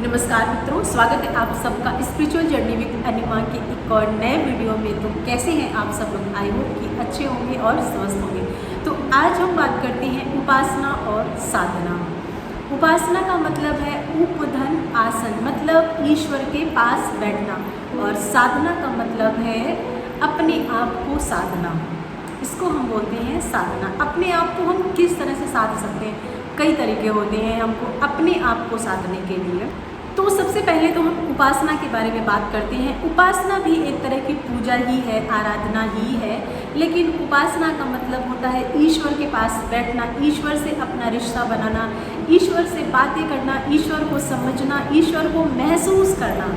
नमस्कार मित्रों, स्वागत है आप सबका स्पिरिचुअल जर्नी विद अनिमा के एक और नए वीडियो में। तो कैसे हैं आप सब लोग? आई होप कि अच्छे होंगे और स्वस्थ होंगे। तो आज हम बात करते हैं उपासना और साधना। उपासना का मतलब है उपधन आसन, मतलब ईश्वर के पास बैठना, और साधना का मतलब है अपने आप को साधना। इसको हम बोलते हैं साधना। अपने आप को हम किस तरह से साध सकते हैं? कई तरीके होते हैं हमको अपने आप को साधने के लिए। तो सबसे पहले तो हम उपासना के बारे में बात करते हैं। उपासना भी एक तरह की पूजा ही है, आराधना ही है, लेकिन उपासना का मतलब होता है ईश्वर के पास बैठना, ईश्वर से अपना रिश्ता बनाना, ईश्वर से बातें करना, ईश्वर को समझना, ईश्वर को महसूस करना,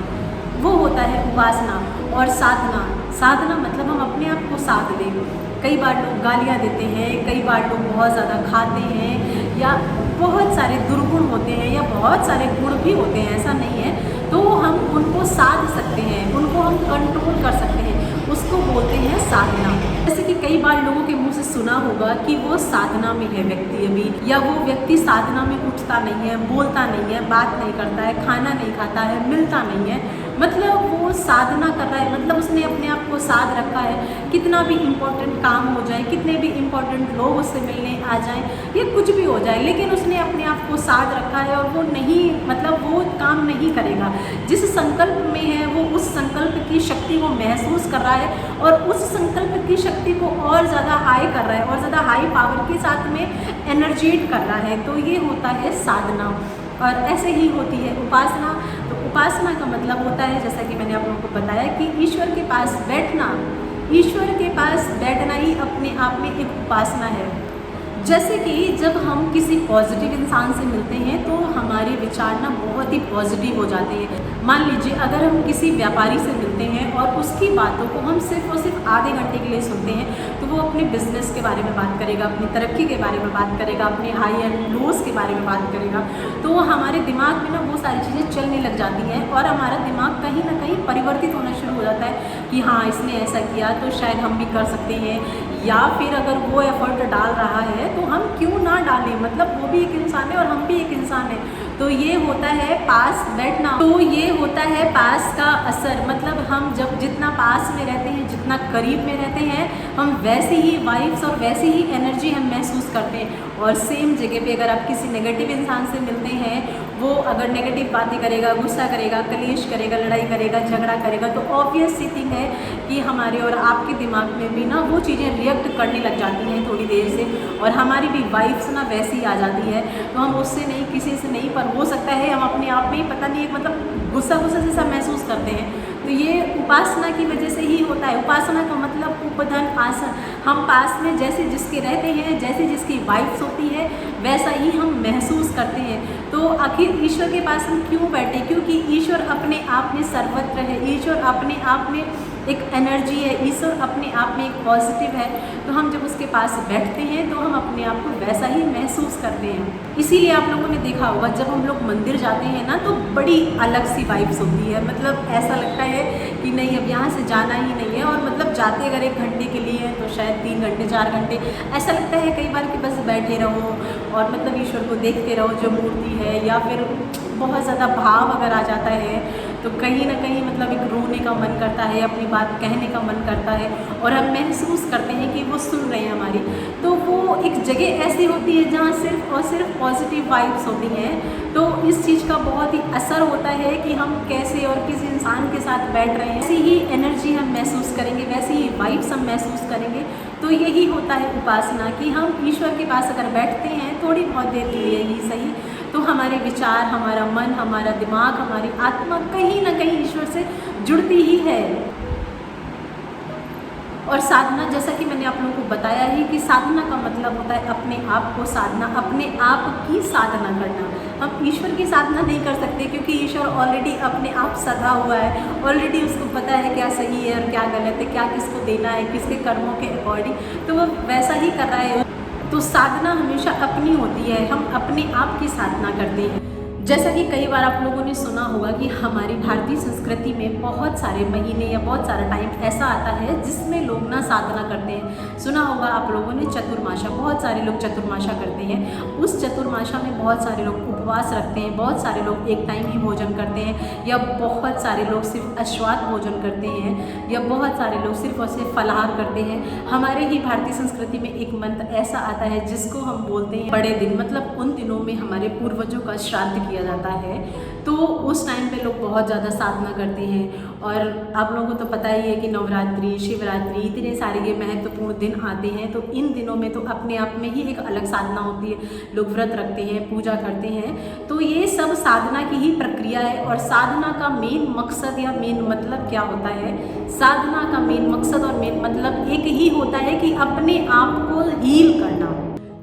वो होता है उपासना। और साधना मतलब हम अपने आप को साध लें। कई बार लोग गालियाँ देते हैं, कई बार लोग बहुत ज़्यादा खाते हैं, या बहुत सारे दुर्गुण होते हैं, या बहुत सारे गुण भी होते हैं, ऐसा नहीं है। तो हम उनको साध सकते हैं, उनको हम कंट्रोल कर सकते हैं, उसको बोलते हैं साधना। जैसे कि कई बार लोगों के मुंह से सुना होगा कि वो साधना में है व्यक्ति अभी, या वो व्यक्ति साधना में उठता नहीं है, बोलता नहीं है, बात नहीं करता है, खाना नहीं खाता है, मिलता नहीं है, मतलब वो साधना कर रहा है, मतलब उसने अपने आप को साध रखा है। कितना भी इम्पोर्टेंट काम हो जाए, कितने भी इम्पोर्टेंट लोग उससे मिलने आ जाएं, या कुछ भी हो जाए, लेकिन उसने अपने आप को साध रखा है, और वो नहीं, मतलब वो काम नहीं करेगा। जिस संकल्प में है वो उस संकल्प की शक्ति को महसूस कर रहा है, और उस संकल्प की शक्ति को और ज़्यादा हाई कर रहा है, और ज़्यादा हाई पावर के साथ में एनर्जेट कर रहा है। तो ये होता है साधना। और ऐसे ही होती है उपासना। तो उपासना का मतलब होता है, जैसा कि मैंने आप लोगों को बताया, कि ईश्वर के पास बैठना। ईश्वर के पास बैठना ही अपने आप में एक उपासना है। जैसे कि जब हम किसी पॉजिटिव इंसान से मिलते हैं तो हमारे विचार ना बहुत ही पॉजिटिव हो जाते हैं। मान लीजिए अगर हम किसी व्यापारी से मिलते हैं और उसकी बातों को हम सिर्फ और सिर्फ आधे घंटे के लिए सुनते हैं, तो वो अपने बिजनेस के बारे में बात करेगा, अपनी तरक्की के बारे में बात करेगा, अपने हाई एंड लोज के बारे में बात करेगा, तो हमारे दिमाग में ना वो सारी चीज़ें चलने लग जाती हैं, और हमारा दिमाग कहीं ना कहीं परिवर्तित होना शुरू हो जाता है कि हाँ, इसने ऐसा किया तो शायद हम भी कर सकते हैं, या फिर अगर वो एफर्ट डाल रहा है तो हम क्यों ना डालें, मतलब वो भी एक इंसान है और हम भी एक इंसान है। तो ये होता है पास बैठना। तो ये होता है पास का असर, मतलब हम जब जितना पास में रहते हैं, जितना करीब में रहते हैं, हम वैसी ही वाइब्स और वैसी ही एनर्जी हम महसूस करते हैं। और सेम जगह पे अगर आप किसी नेगेटिव इंसान से मिलते हैं, वो अगर नेगेटिव बातें करेगा, गुस्सा करेगा, कलेश करेगा, लड़ाई करेगा, झगड़ा करेगा, तो ऑब्वियस सी थिंग है कि हमारे और आपके दिमाग में भी ना वो चीज़ें रिएक्ट करने लग जाती हैं थोड़ी देर से, और हमारी भी वाइब्स ना वैसी ही आ जाती है। तो हम उससे नहीं, किसी से नहीं, पर हो सकता है हम अपने आप में ही पता नहीं, मतलब गुस्सा जैसा महसूस करते हैं। तो ये उपासना की वजह से ही होता है। उपासना का मतलब उपधन आसन। हम पास में जैसे जिसके रहते हैं, जैसे जिसकी वाइब्स होती है, वैसा ही हम महसूस करते हैं। तो आखिर ईश्वर के पास हम क्यों बैठे? क्योंकि ईश्वर अपने आप में सर्वत्र है, ईश्वर अपने आप में एक एनर्जी है, ईश्वर अपने आप में एक पॉजिटिव है। तो हम जब उसके पास बैठते हैं तो हम अपने आप को वैसा ही महसूस करते हैं। इसीलिए आप लोगों ने देखा होगा जब हम लोग मंदिर जाते हैं ना, तो बड़ी अलग सी वाइब्स होती है, मतलब ऐसा लगता है कि नहीं, अब यहाँ से जाना ही नहीं है। और मतलब जाते अगर 1 घंटे के लिए हैं तो शायद 3 घंटे 4 घंटे ऐसा लगता है कई बार कि बस बैठे रहो और मतलब ईश्वर को देखते रहो जो मूर्ति है, या फिर बहुत ज़्यादा भाव अगर आ जाता है तो कहीं ना कहीं मतलब एक रोने का मन करता है, अपनी बात कहने का मन करता है, और हम महसूस करते हैं कि वो सुन रहे हैं हमारी। तो वो एक जगह ऐसी होती है जहाँ सिर्फ और सिर्फ पॉजिटिव वाइब्स होती हैं। तो इस चीज़ का बहुत ही असर होता है कि हम कैसे और किस इंसान के साथ बैठ रहे हैं, ऐसी ही एनर्जी हम महसूस करेंगे, वैसी ही वाइब्स हम महसूस करेंगे। तो यही होता है उपासना, कि हम ईश्वर के पास अगर बैठते हैं थोड़ी बहुत देर के लिए ही सही, तो हमारे विचार, हमारा मन, हमारा दिमाग, हमारी आत्मा कहीं ना कहीं ईश्वर से जुड़ती ही है। और साधना, जैसा कि मैंने आप लोगों को बताया ही, कि साधना का मतलब होता है अपने आप को साधना, अपने आप की साधना करना। हम ईश्वर की साधना नहीं कर सकते, क्योंकि ईश्वर ऑलरेडी अपने आप सधा हुआ है, ऑलरेडी उसको पता है क्या सही है और क्या गलत है, क्या किसको देना है, किसके कर्मों के अकॉर्डिंग, तो वो वैसा ही कर रहा है। तो साधना हमेशा अपनी होती है, हम अपने आप की साधना करते हैं। जैसा कि कई बार आप लोगों ने सुना होगा कि हमारी भारतीय संस्कृति में बहुत सारे महीने या बहुत सारा टाइम ऐसा आता है जिसमें लोग ना साधना करते हैं। सुना होगा आप लोगों ने चतुर्माशा, बहुत सारे लोग चतुर्माशा करते हैं। उस चतुर्माशा में बहुत सारे लोग उपवास रखते हैं, बहुत सारे लोग एक टाइम ही भोजन करते हैं, या बहुत सारे लोग सिर्फ अश्वाद भोजन करते हैं, या बहुत सारे लोग सिर्फ और सिर्फ फलाहार करते हैं। हमारे ही भारतीय संस्कृति में एक मंत्र ऐसा आता है जिसको हम बोलते हैं बड़े दिन, मतलब उन दिनों में हमारे पूर्वजों का श्राद्ध किया जाता है। तो उस टाइम पे लोग बहुत ज़्यादा साधना करते हैं। और आप लोगों को तो पता ही है कि नवरात्रि, शिवरात्रि, इतने सारे ये महत्वपूर्ण दिन आते हैं। तो इन दिनों में तो अपने आप में ही एक अलग साधना होती है, लोग व्रत रखते हैं, पूजा करते हैं। तो ये सब साधना की ही प्रक्रिया है। और साधना का मेन मकसद या मेन मतलब क्या होता है? साधना का मेन मकसद और मेन मतलब एक ही होता है कि अपने आप को हील करना।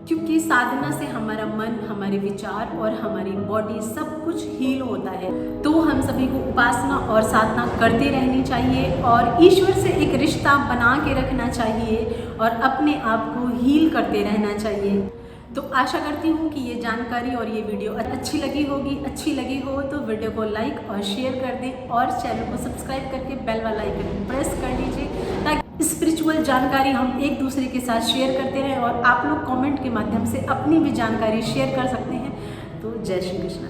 क्योंकि साधना से हमारा मन, हमारे विचार और हमारी बॉडी सब कुछ हील होता है। तो हम सभी को उपासना और साधना करते रहनी चाहिए और ईश्वर से एक रिश्ता बना के रखना चाहिए और अपने आप को हील करते रहना चाहिए। तो आशा करती हूँ कि ये जानकारी और ये वीडियो अच्छी लगी होगी। अच्छी लगी हो तो वीडियो को लाइक और शेयर कर दें और चैनल को सब्सक्राइब करके बेल वाला आइकन प्रेस कर लीजिए, ताकि स्पिरिचुअल जानकारी हम एक दूसरे के साथ शेयर करते रहें। और आप लोग कमेंट के माध्यम से अपनी भी जानकारी शेयर कर सकते हैं। तो जय श्री कृष्ण।